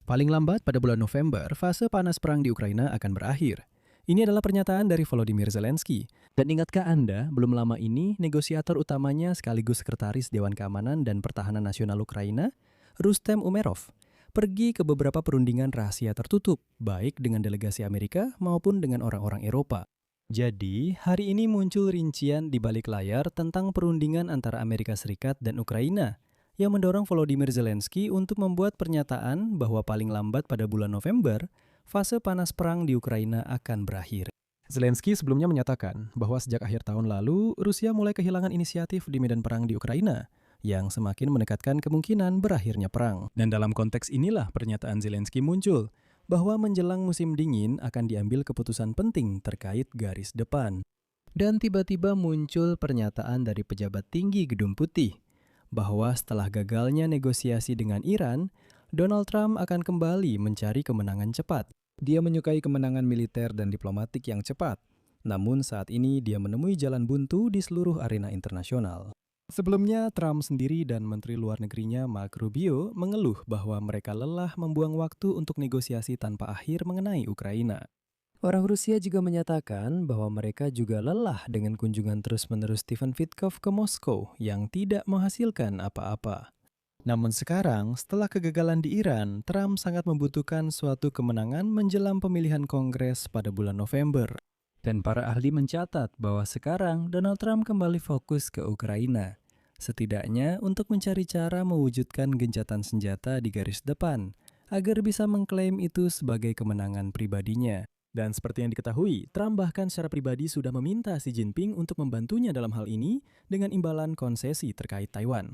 Paling lambat pada bulan November, fase panas perang di Ukraina akan berakhir. Ini adalah pernyataan dari Volodymyr Zelensky. Dan ingatkah Anda, belum lama ini negosiator utamanya sekaligus Sekretaris Dewan Keamanan dan Pertahanan Nasional Ukraina, Rustem Umerov, pergi ke beberapa perundingan rahasia tertutup, baik dengan delegasi Amerika maupun dengan orang-orang Eropa. Jadi, hari ini muncul rincian di balik layar tentang perundingan antara Amerika Serikat dan Ukraina, yang mendorong Volodymyr Zelensky untuk membuat pernyataan bahwa paling lambat pada bulan November, fase panas perang di Ukraina akan berakhir. Zelensky sebelumnya menyatakan bahwa sejak akhir tahun lalu, Rusia mulai kehilangan inisiatif di medan perang di Ukraina, yang semakin mendekatkan kemungkinan berakhirnya perang. Dan dalam konteks inilah pernyataan Zelensky muncul, bahwa menjelang musim dingin akan diambil keputusan penting terkait garis depan. Dan tiba-tiba muncul pernyataan dari pejabat tinggi Gedung Putih, bahwa setelah gagalnya negosiasi dengan Iran, Donald Trump akan kembali mencari kemenangan cepat. Dia menyukai kemenangan militer dan diplomatik yang cepat, namun saat ini dia menemui jalan buntu di seluruh arena internasional. Sebelumnya, Trump sendiri dan Menteri Luar Negerinya Mark Rubio mengeluh bahwa mereka lelah membuang waktu untuk negosiasi tanpa akhir mengenai Ukraina. Orang Rusia juga menyatakan bahwa mereka juga lelah dengan kunjungan terus-menerus Stephen Witkoff ke Moskow yang tidak menghasilkan apa-apa. Namun sekarang, setelah kegagalan di Iran, Trump sangat membutuhkan suatu kemenangan menjelang pemilihan Kongres pada bulan November. Dan para ahli mencatat bahwa sekarang Donald Trump kembali fokus ke Ukraina, setidaknya untuk mencari cara mewujudkan gencatan senjata di garis depan, agar bisa mengklaim itu sebagai kemenangan pribadinya. Dan seperti yang diketahui, Trump bahkan secara pribadi sudah meminta Xi Jinping untuk membantunya dalam hal ini dengan imbalan konsesi terkait Taiwan.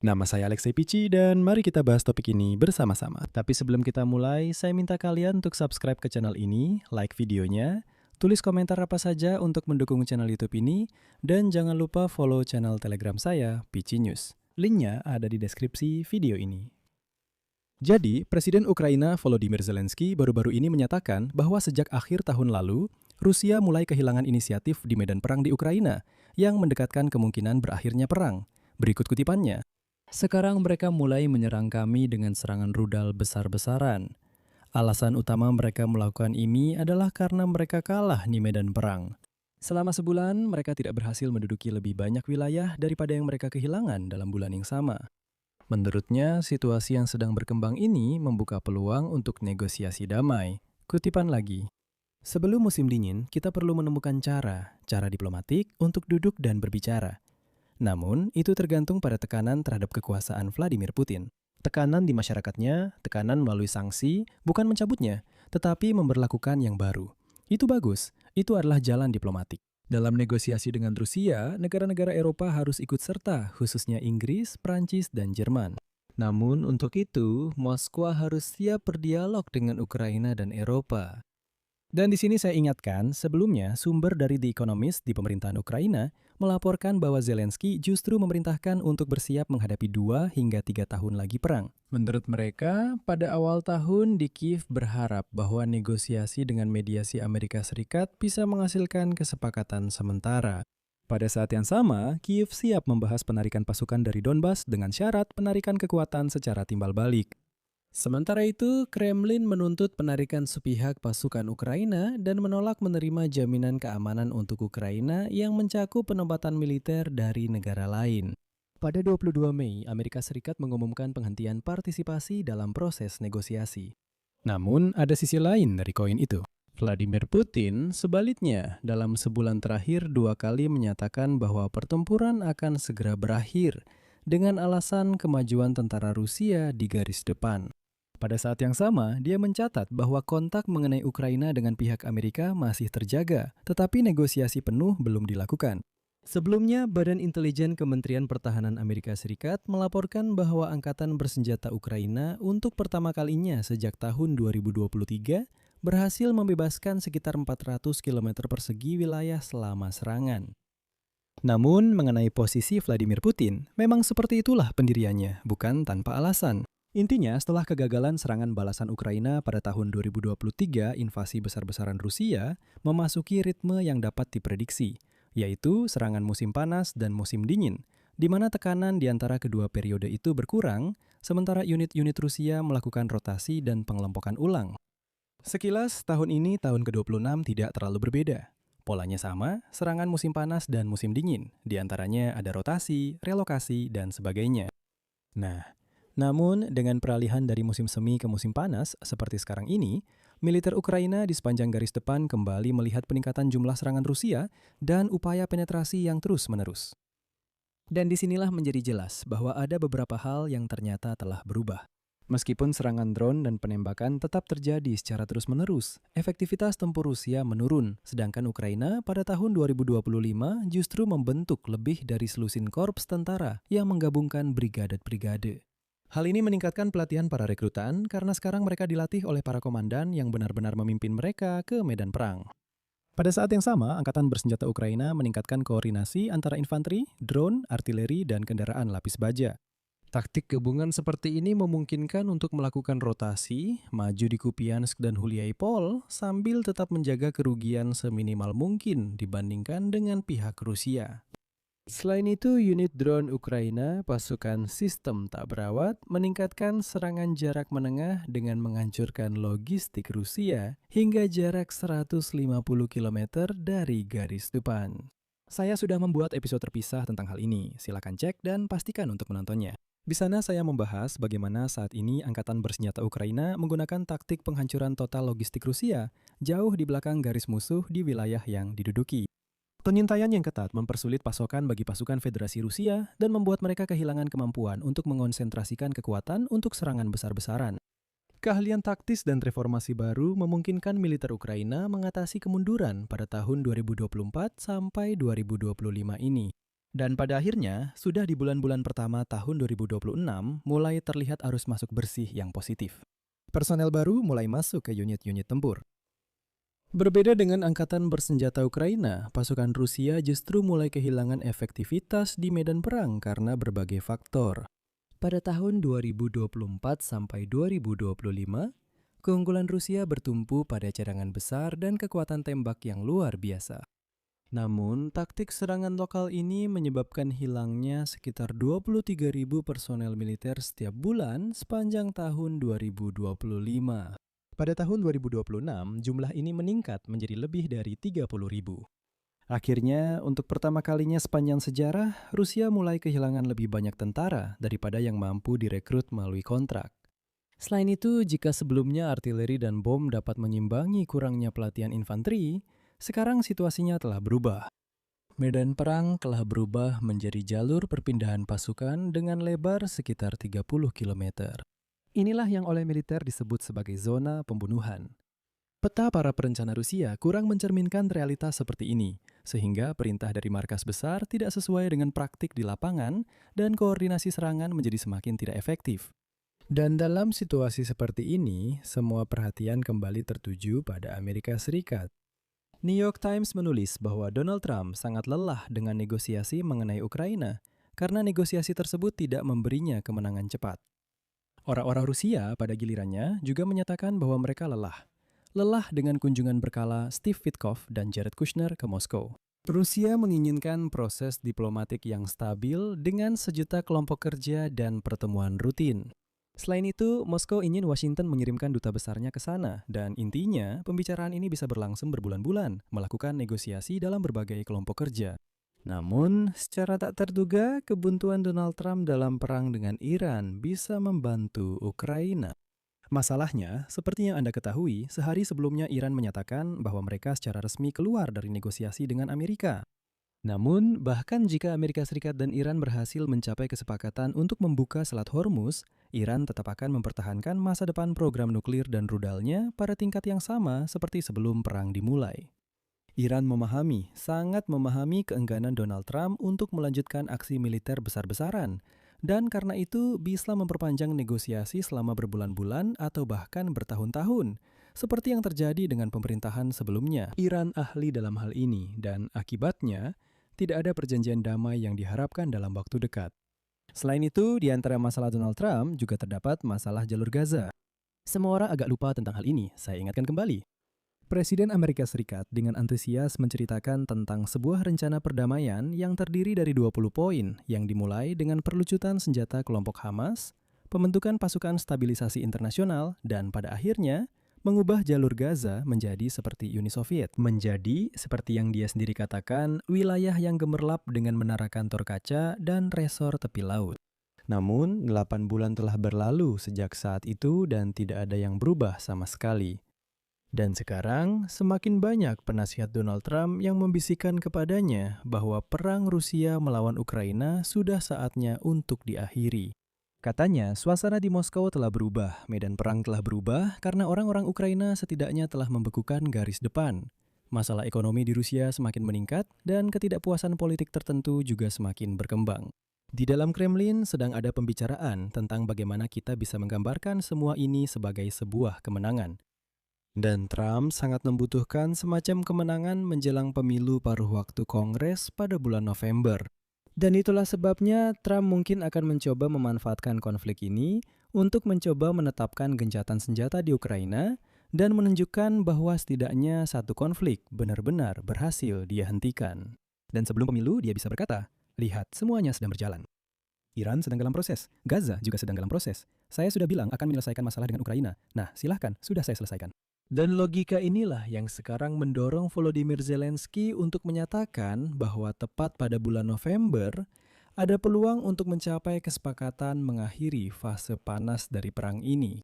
Nama saya Alexei Pichi dan mari kita bahas topik ini bersama-sama. Tapi sebelum kita mulai, saya minta kalian untuk subscribe ke channel ini, like videonya, tulis komentar apa saja untuk mendukung channel YouTube ini, dan jangan lupa follow channel Telegram saya, Pichi News. Linknya ada di deskripsi video ini. Jadi, Presiden Ukraina Volodymyr Zelensky baru-baru ini menyatakan bahwa sejak akhir tahun lalu, Rusia mulai kehilangan inisiatif di medan perang di Ukraina, yang mendekatkan kemungkinan berakhirnya perang. Berikut kutipannya. Sekarang mereka mulai menyerang kami dengan serangan rudal besar-besaran. Alasan utama mereka melakukan ini adalah karena mereka kalah di medan perang. Selama sebulan, mereka tidak berhasil menduduki lebih banyak wilayah daripada yang mereka kehilangan dalam bulan yang sama. Menurutnya, situasi yang sedang berkembang ini membuka peluang untuk negosiasi damai. Kutipan lagi. Sebelum musim dingin, kita perlu menemukan cara diplomatik untuk duduk dan berbicara. Namun, itu tergantung pada tekanan terhadap kekuasaan Vladimir Putin. Tekanan di masyarakatnya, tekanan melalui sanksi, bukan mencabutnya, tetapi memberlakukan yang baru. Itu bagus, itu adalah jalan diplomatik. Dalam negosiasi dengan Rusia, negara-negara Eropa harus ikut serta, khususnya Inggris, Prancis, dan Jerman. Namun untuk itu, Moskwa harus siap berdialog dengan Ukraina dan Eropa. Dan di sini saya ingatkan, sebelumnya sumber dari The Economist di pemerintahan Ukraina melaporkan bahwa Zelensky justru memerintahkan untuk bersiap menghadapi 2 hingga 3 tahun lagi perang. Menurut mereka, pada awal tahun di Kiev berharap bahwa negosiasi dengan mediasi Amerika Serikat bisa menghasilkan kesepakatan sementara. Pada saat yang sama, Kiev siap membahas penarikan pasukan dari Donbas dengan syarat penarikan kekuatan secara timbal balik. Sementara itu, Kremlin menuntut penarikan sepihak pasukan Ukraina dan menolak menerima jaminan keamanan untuk Ukraina yang mencakup penempatan militer dari negara lain. Pada 22 Mei, Amerika Serikat mengumumkan penghentian partisipasi dalam proses negosiasi. Namun, ada sisi lain dari koin itu. Vladimir Putin, sebaliknya, dalam sebulan terakhir 2 kali menyatakan bahwa pertempuran akan segera berakhir dengan alasan kemajuan tentara Rusia di garis depan. Pada saat yang sama, dia mencatat bahwa kontak mengenai Ukraina dengan pihak Amerika masih terjaga, tetapi negosiasi penuh belum dilakukan. Sebelumnya, Badan Intelijen Kementerian Pertahanan Amerika Serikat melaporkan bahwa Angkatan Bersenjata Ukraina untuk pertama kalinya sejak tahun 2023 berhasil membebaskan sekitar 400 km persegi wilayah selama serangan. Namun, mengenai posisi Vladimir Putin, memang seperti itulah pendiriannya, bukan tanpa alasan. Intinya, setelah kegagalan serangan balasan Ukraina pada tahun 2023, invasi besar-besaran Rusia memasuki ritme yang dapat diprediksi, yaitu serangan musim panas dan musim dingin, di mana tekanan di antara kedua periode itu berkurang, sementara unit-unit Rusia melakukan rotasi dan pengelompokan ulang. Sekilas, tahun ini tahun ke-26 tidak terlalu berbeda. Polanya sama, serangan musim panas dan musim dingin, di antaranya ada rotasi, relokasi, dan sebagainya. Nah, namun dengan peralihan dari musim semi ke musim panas seperti sekarang ini, militer Ukraina di sepanjang garis depan kembali melihat peningkatan jumlah serangan Rusia dan upaya penetrasi yang terus-menerus. Dan disinilah menjadi jelas bahwa ada beberapa hal yang ternyata telah berubah. Meskipun serangan drone dan penembakan tetap terjadi secara terus-menerus, efektivitas tempur Rusia menurun, sedangkan Ukraina pada tahun 2025 justru membentuk lebih dari selusin korps tentara yang menggabungkan brigade-brigade. Hal ini meningkatkan pelatihan para rekrutan karena sekarang mereka dilatih oleh para komandan yang benar-benar memimpin mereka ke medan perang. Pada saat yang sama, Angkatan Bersenjata Ukraina meningkatkan koordinasi antara infanteri, drone, artileri, dan kendaraan lapis baja. Taktik gabungan seperti ini memungkinkan untuk melakukan rotasi, maju di Kupiansk dan Huliaipol, sambil tetap menjaga kerugian seminimal mungkin dibandingkan dengan pihak Rusia. Selain itu, unit drone Ukraina, pasukan sistem tak berawat, meningkatkan serangan jarak menengah dengan menghancurkan logistik Rusia hingga jarak 150 km dari garis depan. Saya sudah membuat episode terpisah tentang hal ini, silakan cek dan pastikan untuk menontonnya. Di sana saya membahas bagaimana saat ini Angkatan Bersenjata Ukraina menggunakan taktik penghancuran total logistik Rusia jauh di belakang garis musuh di wilayah yang diduduki. Pengintaian yang ketat mempersulit pasokan bagi pasukan Federasi Rusia dan membuat mereka kehilangan kemampuan untuk mengonsentrasikan kekuatan untuk serangan besar-besaran. Keahlian taktis dan reformasi baru memungkinkan militer Ukraina mengatasi kemunduran pada tahun 2024 sampai 2025 ini. Dan pada akhirnya, sudah di bulan-bulan pertama tahun 2026, mulai terlihat arus masuk bersih yang positif. Personel baru mulai masuk ke unit-unit tempur. Berbeda dengan Angkatan Bersenjata Ukraina, pasukan Rusia justru mulai kehilangan efektivitas di medan perang karena berbagai faktor. Pada tahun 2024 sampai 2025, keunggulan Rusia bertumpu pada cadangan besar dan kekuatan tembak yang luar biasa. Namun, taktik serangan lokal ini menyebabkan hilangnya sekitar 23.000 personel militer setiap bulan sepanjang tahun 2025. Pada tahun 2026, jumlah ini meningkat menjadi lebih dari 30.000. Akhirnya, untuk pertama kalinya sepanjang sejarah, Rusia mulai kehilangan lebih banyak tentara daripada yang mampu direkrut melalui kontrak. Selain itu, jika sebelumnya artileri dan bom dapat mengimbangi kurangnya pelatihan infanteri, sekarang situasinya telah berubah. Medan perang telah berubah menjadi jalur perpindahan pasukan dengan lebar sekitar 30 km. Inilah yang oleh militer disebut sebagai zona pembunuhan. Peta para perencana Rusia kurang mencerminkan realitas seperti ini, sehingga perintah dari markas besar tidak sesuai dengan praktik di lapangan dan koordinasi serangan menjadi semakin tidak efektif. Dan dalam situasi seperti ini, semua perhatian kembali tertuju pada Amerika Serikat. New York Times menulis bahwa Donald Trump sangat lelah dengan negosiasi mengenai Ukraina karena negosiasi tersebut tidak memberinya kemenangan cepat. Orang-orang Rusia pada gilirannya juga menyatakan bahwa mereka lelah. Lelah dengan kunjungan berkala Steve Witkoff dan Jared Kushner ke Moskow. Rusia menginginkan proses diplomatik yang stabil dengan sejuta kelompok kerja dan pertemuan rutin. Selain itu, Moskow ingin Washington mengirimkan duta besarnya ke sana, dan intinya pembicaraan ini bisa berlangsung berbulan-bulan, melakukan negosiasi dalam berbagai kelompok kerja. Namun, secara tak terduga, kebuntuan Donald Trump dalam perang dengan Iran bisa membantu Ukraina. Masalahnya, seperti yang Anda ketahui, sehari sebelumnya Iran menyatakan bahwa mereka secara resmi keluar dari negosiasi dengan Amerika. Namun, bahkan jika Amerika Serikat dan Iran berhasil mencapai kesepakatan untuk membuka Selat Hormuz, Iran tetap akan mempertahankan masa depan program nuklir dan rudalnya pada tingkat yang sama seperti sebelum perang dimulai. Iran sangat memahami keengganan Donald Trump untuk melanjutkan aksi militer besar-besaran, dan karena itu bisa memperpanjang negosiasi selama berbulan-bulan atau bahkan bertahun-tahun, seperti yang terjadi dengan pemerintahan sebelumnya. Iran ahli dalam hal ini, dan akibatnya, tidak ada perjanjian damai yang diharapkan dalam waktu dekat. Selain itu, di antara masalah Donald Trump juga terdapat masalah jalur Gaza. Semua orang agak lupa tentang hal ini, saya ingatkan kembali. Presiden Amerika Serikat dengan antusias menceritakan tentang sebuah rencana perdamaian yang terdiri dari 20 poin yang dimulai dengan perlucutan senjata kelompok Hamas, pembentukan pasukan stabilisasi internasional, dan pada akhirnya mengubah jalur Gaza menjadi seperti Uni Soviet. Menjadi, seperti yang dia sendiri katakan, wilayah yang gemerlap dengan menara kantor kaca dan resor tepi laut. Namun, 8 bulan telah berlalu sejak saat itu dan tidak ada yang berubah sama sekali. Dan sekarang, semakin banyak penasihat Donald Trump yang membisikkan kepadanya bahwa perang Rusia melawan Ukraina sudah saatnya untuk diakhiri. Katanya, suasana di Moskow telah berubah, medan perang telah berubah karena orang-orang Ukraina setidaknya telah membekukan garis depan. Masalah ekonomi di Rusia semakin meningkat dan ketidakpuasan politik tertentu juga semakin berkembang. Di dalam Kremlin sedang ada pembicaraan tentang bagaimana kita bisa menggambarkan semua ini sebagai sebuah kemenangan. Dan Trump sangat membutuhkan semacam kemenangan menjelang pemilu paruh waktu Kongres pada bulan November. Dan itulah sebabnya Trump mungkin akan mencoba memanfaatkan konflik ini untuk mencoba menetapkan gencatan senjata di Ukraina dan menunjukkan bahwa setidaknya satu konflik benar-benar berhasil dia hentikan. Dan sebelum pemilu dia bisa berkata, lihat semuanya sedang berjalan. Iran sedang dalam proses, Gaza juga sedang dalam proses. Saya sudah bilang akan menyelesaikan masalah dengan Ukraina. Nah, silahkan, sudah saya selesaikan. Dan logika inilah yang sekarang mendorong Volodymyr Zelensky untuk menyatakan bahwa tepat pada bulan November, ada peluang untuk mencapai kesepakatan mengakhiri fase panas dari perang ini.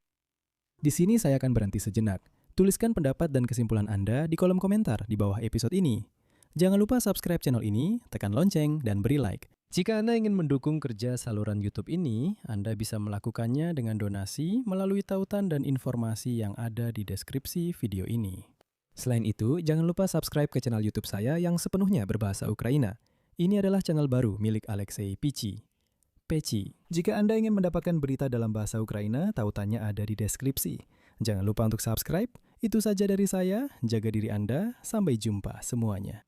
Di sini saya akan berhenti sejenak. Tuliskan pendapat dan kesimpulan Anda di kolom komentar di bawah episode ini. Jangan lupa subscribe channel ini, tekan lonceng, dan beri like. Jika Anda ingin mendukung kerja saluran YouTube ini, Anda bisa melakukannya dengan donasi melalui tautan dan informasi yang ada di deskripsi video ini. Selain itu, jangan lupa subscribe ke channel YouTube saya yang sepenuhnya berbahasa Ukraina. Ini adalah channel baru milik Alexei Pichi. Peci. Jika Anda ingin mendapatkan berita dalam bahasa Ukraina, tautannya ada di deskripsi. Jangan lupa untuk subscribe. Itu saja dari saya. Jaga diri Anda. Sampai jumpa semuanya.